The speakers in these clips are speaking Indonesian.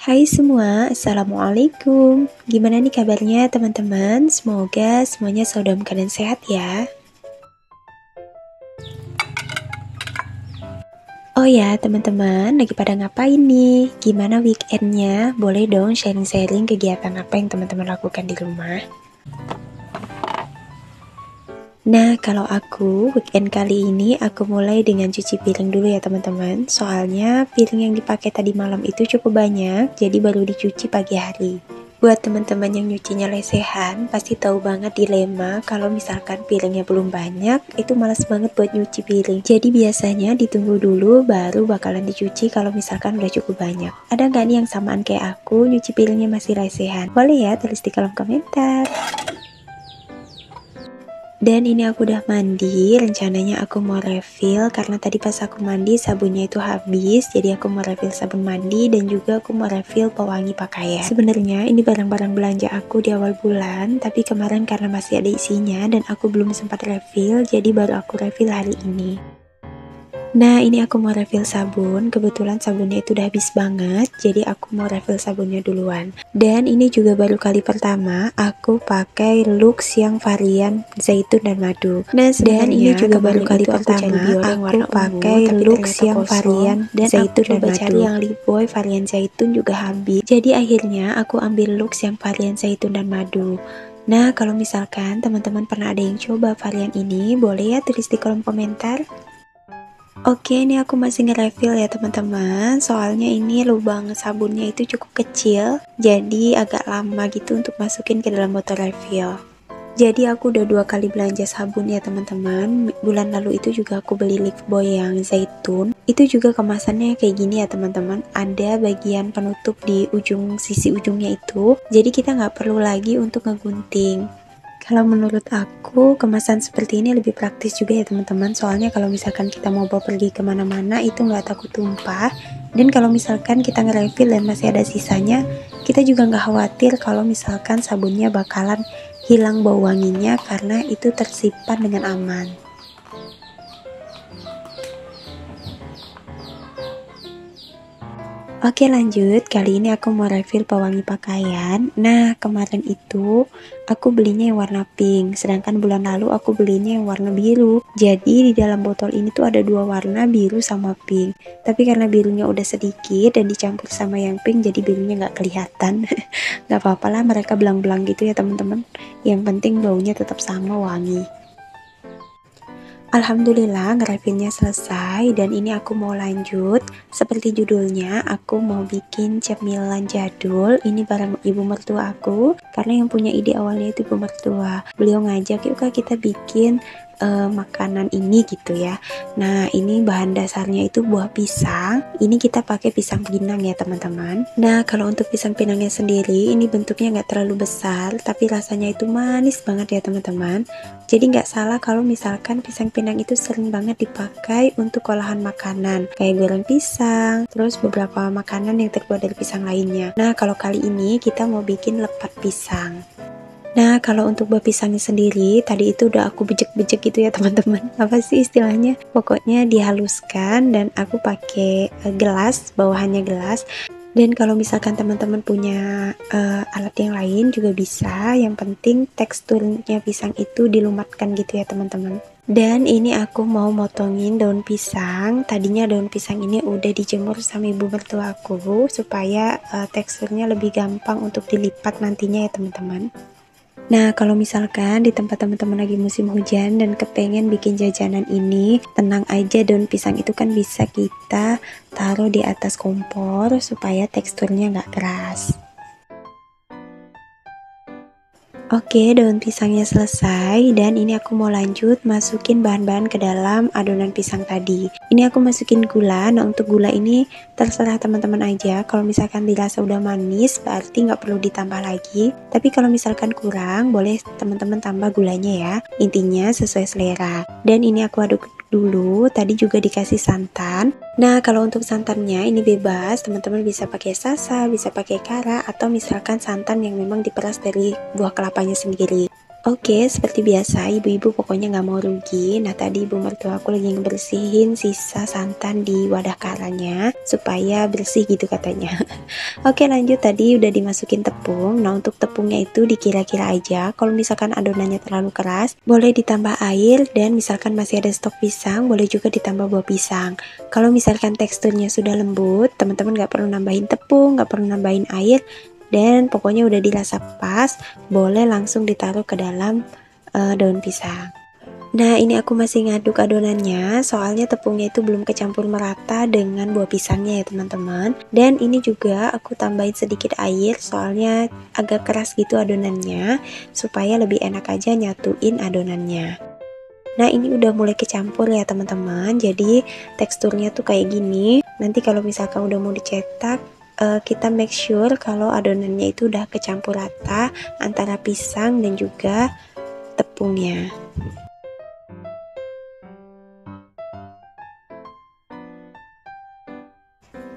Hai semua, Assalamualaikum. Gimana nih kabarnya teman-teman? Semoga semuanya selalu dalam keadaan sehat ya. Oh ya teman-teman, lagi pada ngapain nih? Gimana weekendnya? Boleh dong sharing-sharing kegiatan apa yang teman-teman lakukan di rumah? Nah, kalau aku, weekend kali ini aku mulai dengan cuci piring dulu ya teman-teman. Soalnya piring yang dipakai tadi malam itu cukup banyak, jadi baru dicuci pagi hari. Buat teman-teman yang nyucinya lesehan, pasti tahu banget dilema kalau misalkan piringnya belum banyak, itu malas banget buat nyuci piring. Jadi biasanya ditunggu dulu baru bakalan dicuci kalau misalkan udah cukup banyak. Ada nggak nih yang samaan kayak aku, nyuci piringnya masih lesehan? Boleh ya tulis di kolom komentar. Dan ini aku udah mandi, rencananya aku mau refill karena tadi pas aku mandi sabunnya itu habis, jadi aku mau refill sabun mandi dan juga aku mau refill pewangi pakaian. Sebenarnya ini barang-barang belanja aku di awal bulan, tapi kemarin karena masih ada isinya dan aku belum sempat refill, jadi baru aku refill hari ini. Nah, ini aku mau refill sabun. Kebetulan sabunnya itu udah habis banget, jadi aku mau refill sabunnya duluan. Dan ini juga baru kali pertama aku pakai Lux yang varian zaitun dan madu. Nah, dan ini juga baru kali pertama aku pakai Lux yang varian dan zaitun dan madu. Cari yang lip boy varian zaitun juga habis. Jadi akhirnya aku ambil Lux yang varian zaitun dan madu. Nah, kalau misalkan teman-teman pernah ada yang coba varian ini, boleh ya tulis di kolom komentar. Oke, ini aku masih nge-refill ya teman-teman. Soalnya ini lubang sabunnya itu cukup kecil, jadi agak lama gitu untuk masukin ke dalam botol refill. Jadi aku udah 2 kali belanja sabun ya teman-teman. Bulan lalu itu juga aku beli lip boy yang zaitun. Itu juga kemasannya kayak gini ya teman-teman. Ada bagian penutup di sisi ujungnya itu. Jadi kita nggak perlu lagi untuk ngegunting. Kalau menurut aku, kemasan seperti ini lebih praktis juga ya teman-teman. Soalnya kalau misalkan kita mau bawa pergi kemana-mana, itu nggak takut tumpah. Dan kalau misalkan kita nge-refill dan masih ada sisanya, kita juga nggak khawatir kalau misalkan sabunnya bakalan hilang bau wanginya karena itu tersimpan dengan aman. Oke lanjut, kali ini aku mau refill pewangi pakaian. Nah kemarin itu aku belinya yang warna pink, sedangkan bulan lalu aku belinya yang warna biru. Jadi di dalam botol ini tuh ada 2 warna, biru sama pink. Tapi karena birunya udah sedikit dan dicampur sama yang pink, jadi birunya nggak kelihatan. Nggak apa-apa lah, mereka belang-belang gitu ya teman-teman. Yang penting baunya tetap sama, wangi. Alhamdulillah ngerefillnya selesai dan ini aku mau lanjut. Seperti judulnya, aku mau bikin cemilan jadul. Ini barang ibu mertua aku, karena yang punya ide awalnya itu ibu mertua. Beliau ngajak, yuk kak kita bikin makanan ini gitu ya. Nah ini bahan dasarnya itu buah pisang. Ini kita pakai pisang pinang ya teman-teman. Nah kalau untuk pisang pinangnya sendiri, ini bentuknya nggak terlalu besar, tapi rasanya itu manis banget ya teman-teman. Jadi nggak salah kalau misalkan pisang pinang itu sering banget dipakai untuk olahan makanan, kayak goreng pisang, terus beberapa makanan yang terbuat dari pisang lainnya. Nah kalau kali ini kita mau bikin lepat pisang. Nah kalau untuk buah pisangnya sendiri, tadi itu udah aku bejek-bejek gitu ya teman-teman. Apa sih istilahnya? Pokoknya dihaluskan dan aku pakai gelas, bawahannya gelas. Dan kalau misalkan teman-teman punya alat yang lain juga bisa, yang penting teksturnya pisang itu dilumatkan gitu ya teman-teman. Dan ini aku mau motongin daun pisang. Tadinya daun pisang ini udah dijemur sama ibu mertua aku supaya teksturnya lebih gampang untuk dilipat nantinya ya teman-teman. Nah, kalau misalkan di tempat teman-teman lagi musim hujan dan kepengen bikin jajanan ini, tenang aja, daun pisang itu kan bisa kita taruh di atas kompor supaya teksturnya nggak keras. Oke, daun pisangnya selesai dan ini aku mau lanjut masukin bahan-bahan ke dalam adonan pisang tadi. Ini aku masukin gula. Nah untuk gula ini terserah teman-teman aja. Kalau misalkan dirasa udah manis berarti nggak perlu ditambah lagi. Tapi kalau misalkan kurang boleh teman-teman tambah gulanya ya. Intinya sesuai selera. Dan ini aku aduk dulu, tadi juga dikasih santan. Nah kalau untuk santannya ini bebas, teman-teman bisa pakai sasa, bisa pakai kara, atau misalkan santan yang memang diperas dari buah kelapanya sendiri. Oke, seperti biasa, ibu-ibu pokoknya nggak mau rugi. Nah, tadi ibu mertua aku lagi ngebersihin sisa santan di wadah kalanya, supaya bersih gitu katanya. Oke, lanjut, tadi udah dimasukin tepung. Nah, untuk tepungnya itu dikira-kira aja. Kalau misalkan adonannya terlalu keras, boleh ditambah air, dan misalkan masih ada stok pisang, boleh juga ditambah buah pisang. Kalau misalkan teksturnya sudah lembut, teman-teman nggak perlu nambahin tepung, nggak perlu nambahin air, dan pokoknya udah dirasa pas, boleh langsung ditaruh ke dalam daun pisang. Nah, ini aku masih ngaduk adonannya, soalnya tepungnya itu belum kecampur merata dengan buah pisangnya ya teman-teman. Dan ini juga aku tambahin sedikit air, soalnya agak keras gitu adonannya, supaya lebih enak aja nyatuin adonannya. Nah, ini udah mulai kecampur ya teman-teman, jadi teksturnya tuh kayak gini. Nanti kalau misalkan udah mau dicetak, kita make sure kalau adonannya itu udah kecampur rata antara pisang dan juga tepungnya.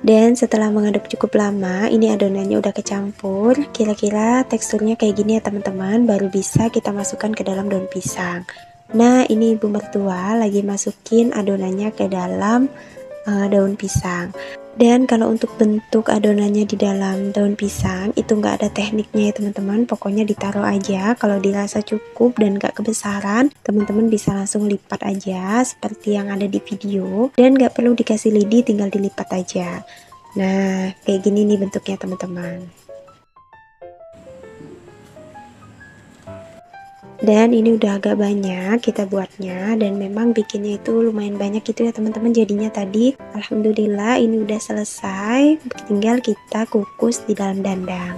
Dan setelah mengaduk cukup lama, ini adonannya udah kecampur. Kira-kira teksturnya kayak gini ya teman-teman, baru bisa kita masukkan ke dalam daun pisang. Nah, ini ibu mertua lagi masukin adonannya ke dalam daun pisang. Dan kalau untuk bentuk adonannya di dalam daun pisang itu nggak ada tekniknya ya teman-teman, pokoknya ditaruh aja. Kalau dirasa cukup dan nggak kebesaran, teman-teman bisa langsung lipat aja seperti yang ada di video, dan nggak perlu dikasih lidi, tinggal dilipat aja. Nah, kayak gini nih bentuknya teman-teman. Dan ini udah agak banyak kita buatnya, dan memang bikinnya itu lumayan banyak gitu ya teman-teman. Jadinya tadi alhamdulillah ini udah selesai, tinggal kita kukus di dalam dandang.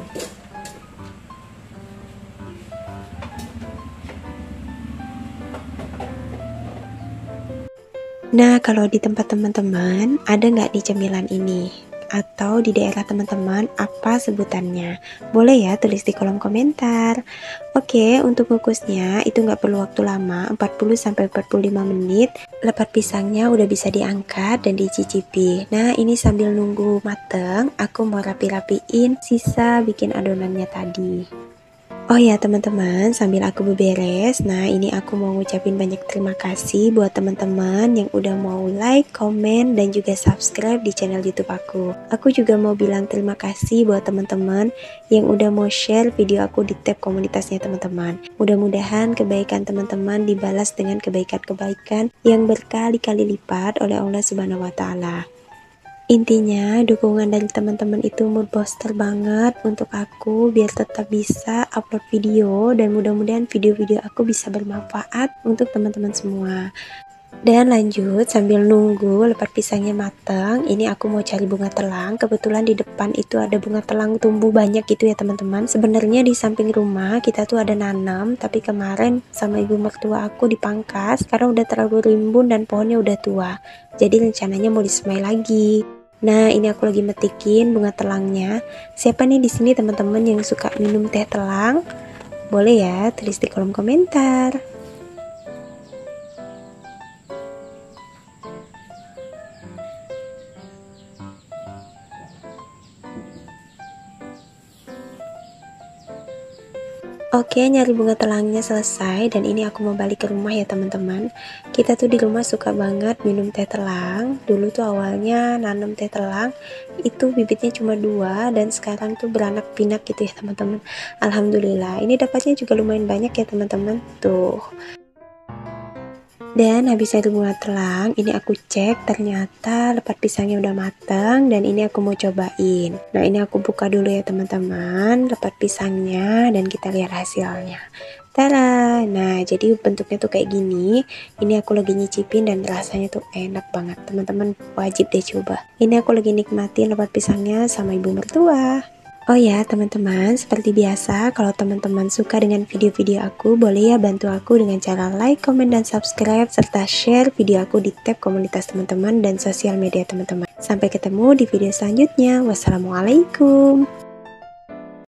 Nah, kalau di tempat teman-teman ada nggak di cemilan ini? Atau di daerah teman-teman apa sebutannya? Boleh ya tulis di kolom komentar. Oke, untuk kukusnya itu nggak perlu waktu lama, 40-45 menit. Lepat pisangnya udah bisa diangkat dan dicicipi. Nah, ini sambil nunggu mateng, aku mau rapi-rapiin sisa bikin adonannya tadi. Oh ya teman-teman, sambil aku beberes, nah ini aku mau ngucapin banyak terima kasih buat teman-teman yang udah mau like, komen, dan juga subscribe di channel YouTube aku. Aku juga mau bilang terima kasih buat teman-teman yang udah mau share video aku di tab komunitasnya teman-teman. Mudah-mudahan kebaikan teman-teman dibalas dengan kebaikan-kebaikan yang berkali-kali lipat oleh Allah Subhanahu wa Ta'ala. Intinya, dukungan dari teman-teman itu mood booster banget untuk aku biar tetap bisa upload video, dan mudah-mudahan video-video aku bisa bermanfaat untuk teman-teman semua. Dan lanjut, sambil nunggu lepat pisangnya matang, ini aku mau cari bunga telang. Kebetulan di depan itu ada bunga telang tumbuh banyak gitu ya teman-teman. Sebenarnya di samping rumah kita tuh ada nanam, tapi kemarin sama ibu mertua aku dipangkas karena udah terlalu rimbun dan pohonnya udah tua. Jadi rencananya mau disemai lagi. Nah, ini aku lagi metikin bunga telangnya. Siapa nih di sini teman-teman yang suka minum teh telang? Boleh ya tulis di kolom komentar. Oke, nyari bunga telangnya selesai, dan ini aku mau balik ke rumah ya teman-teman. Kita tuh di rumah suka banget minum teh telang. Dulu tuh awalnya nanam teh telang, itu bibitnya cuma 2, dan sekarang tuh beranak pinak gitu ya teman-teman. Alhamdulillah, ini dapatnya juga lumayan banyak ya teman-teman. Tuh. Dan habis dari bunga telang, ini aku cek ternyata lepat pisangnya udah matang, dan ini aku mau cobain. Nah, ini aku buka dulu ya teman-teman lepat pisangnya, dan kita lihat hasilnya. Tada! Nah, jadi bentuknya tuh kayak gini. Ini aku lagi nyicipin dan rasanya tuh enak banget. Teman-teman wajib deh coba. Ini aku lagi nikmatin lepat pisangnya sama ibu mertua. Oh ya teman-teman, seperti biasa kalau teman-teman suka dengan video-video aku, boleh ya bantu aku dengan cara like, komen, dan subscribe, serta share video aku di tab komunitas teman-teman dan sosial media teman-teman. Sampai ketemu di video selanjutnya. Wassalamualaikum.